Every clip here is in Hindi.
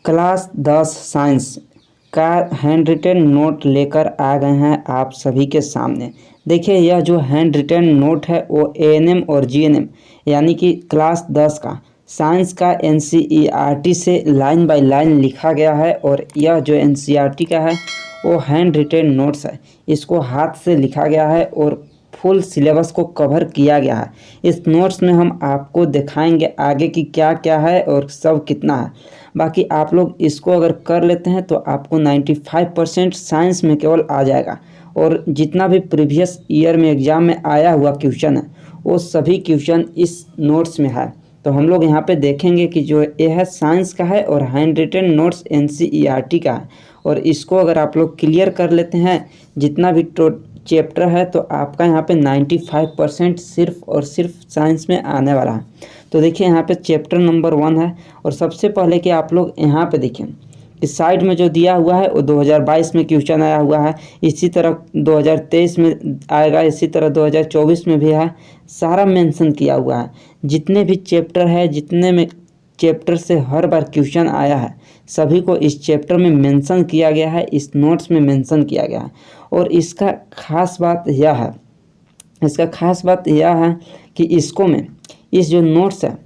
क्लास 10 साइंस का हैंड रिटेन नोट लेकर आ गए हैं आप सभी के सामने। देखिए, यह जो हैंड रिटेन नोट है वो एएनएम और जीएनएम यानी कि क्लास 10 का साइंस का एनसीईआरटी से लाइन बाय लाइन लिखा गया है। और यह जो एनसीईआरटी का है वो हैंड रिटेन नोट्स है, इसको हाथ से लिखा गया है और फुल सिलेबस को कवर किया गया है। इस नोट्स में हम आपको दिखाएंगे आगे की क्या क्या है और सब कितना है। बाकी आप लोग इसको अगर कर लेते हैं तो आपको 95% साइंस में केवल आ जाएगा। और जितना भी प्रीवियस ईयर में एग्ज़ाम में आया हुआ क्वेश्चन है वो सभी क्वेश्चन इस नोट्स में है। तो हम लोग यहाँ पे देखेंगे कि जो ये है साइंस का है और हैंड रिटेन नोट्स एनसीईआरटी का है। और इसको अगर आप लोग क्लियर कर लेते हैं जितना भी चैप्टर है तो आपका यहाँ पे 95% सिर्फ और सिर्फ साइंस में आने वाला है। तो देखिए, यहाँ पे चैप्टर नंबर 1 है। और सबसे पहले कि आप लोग यहाँ पे देखें इस साइड में जो दिया हुआ है वो 2022 में क्वेश्चन आया हुआ है, इसी तरह 2023 में आएगा, इसी तरह 2024 में भी है। सारा मेंशन किया हुआ है, जितने भी चैप्टर है, जितने में चैप्टर से हर बार क्वेश्चन आया है सभी को इस चैप्टर में मेंशन किया गया है, इस नोट्स में मेंशन किया गया है। और इसका खास बात यह है कि इसको में इस जो नोट्स है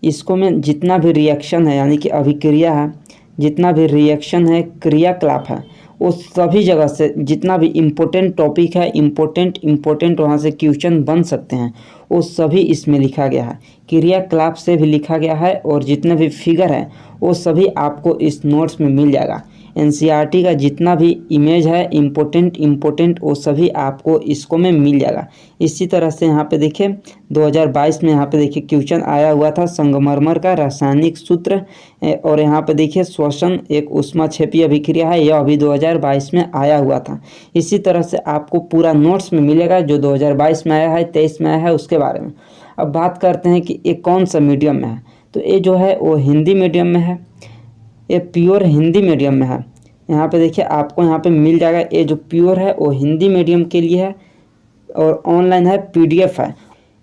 इसको में जितना भी रिएक्शन है यानी कि अभिक्रिया है, जितना भी रिएक्शन है, क्रियाकलाप है, वो सभी जगह से जितना भी इम्पोर्टेंट टॉपिक है, इम्पोर्टेंट वहाँ से क्वेश्चन बन सकते हैं वो सभी इसमें लिखा गया है। क्रियाकलाप से भी लिखा गया है और जितने भी फिगर है वो सभी आपको इस नोट्स में मिल जाएगा। एनसीईआरटी का जितना भी इमेज है इम्पोर्टेंट वो सभी आपको इसको में मिल जाएगा। इसी तरह से यहाँ पे देखिए 2022 में यहाँ पे देखिए क्वेश्चन आया हुआ था संगमरमर का रासायनिक सूत्र। और यहाँ पे देखिए श्वसन एक ऊष्माक्षेपीय अभिक्रिया है, यह अभी 2022 में आया हुआ था। इसी तरह से आपको पूरा नोट्स में मिलेगा जो 2022 में आया है, 23 में आया है, उसके बारे में। अब बात करते हैं कि ये कौन सा मीडियम में है। तो ये जो है वो हिंदी मीडियम में है, ये प्योर हिंदी मीडियम में है। यहाँ पे देखिए आपको यहाँ पे मिल जाएगा, ये जो प्योर है वो हिंदी मीडियम के लिए है और ऑनलाइन है, पीडीएफ है।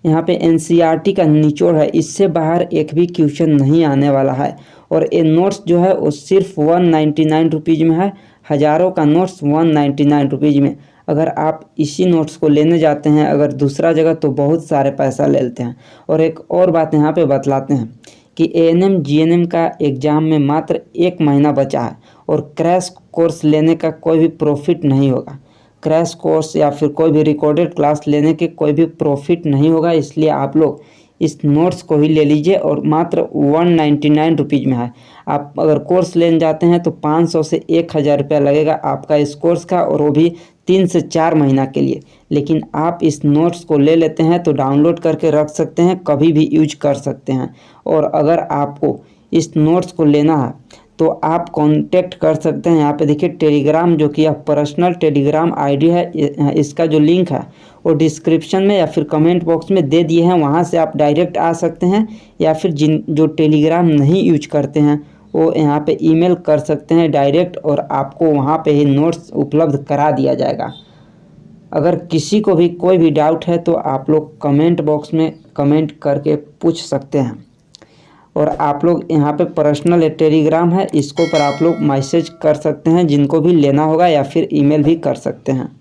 यहाँ पे एनसीईआरटी का निचोड़ है, इससे बाहर एक भी क्वेश्चन नहीं आने वाला है। और ये नोट्स जो है वो सिर्फ 199 रुपीज़ में है, हज़ारों का नोट्स 199 रुपीज़ में। अगर आप इसी नोट्स को लेने जाते हैं अगर दूसरा जगह तो बहुत सारे पैसा ले लेते हैं। और एक और बात यहाँ पे बतलाते हैं कि एएनएम जीएनएम का एग्ज़ाम में मात्र 1 महीना बचा है और क्रैश कोर्स लेने का कोई भी प्रॉफिट नहीं होगा। क्रैश कोर्स या फिर कोई भी रिकॉर्डेड क्लास लेने के कोई भी प्रॉफिट नहीं होगा, इसलिए आप लोग इस नोट्स को ही ले लीजिए। और मात्र 199 रुपीज़ में है। आप अगर कोर्स लेने जाते हैं तो 500 से 1000 रुपया लगेगा आपका इस कोर्स का, और वो भी 3 से 4 महीना के लिए। लेकिन आप इस नोट्स को ले लेते हैं तो डाउनलोड करके रख सकते हैं, कभी भी यूज कर सकते हैं। और अगर आपको इस नोट्स को लेना है तो आप कांटेक्ट कर सकते हैं। यहाँ पे देखिए टेलीग्राम जो कि पर्सनल टेलीग्राम आईडी है, इसका जो लिंक है वो डिस्क्रिप्शन में या फिर कमेंट बॉक्स में दे दिए हैं, वहाँ से आप डायरेक्ट आ सकते हैं। या फिर जो टेलीग्राम नहीं यूज करते हैं वो यहाँ पे ईमेल कर सकते हैं डायरेक्ट, और आपको वहाँ पे ही नोट्स उपलब्ध करा दिया जाएगा। अगर किसी को भी कोई भी डाउट है तो आप लोग कमेंट बॉक्स में कमेंट करके पूछ सकते हैं। और आप लोग यहाँ पे पर्सनल टेलीग्राम है, इसको पर आप लोग मैसेज कर सकते हैं जिनको भी लेना होगा, या फिर ईमेल भी कर सकते हैं।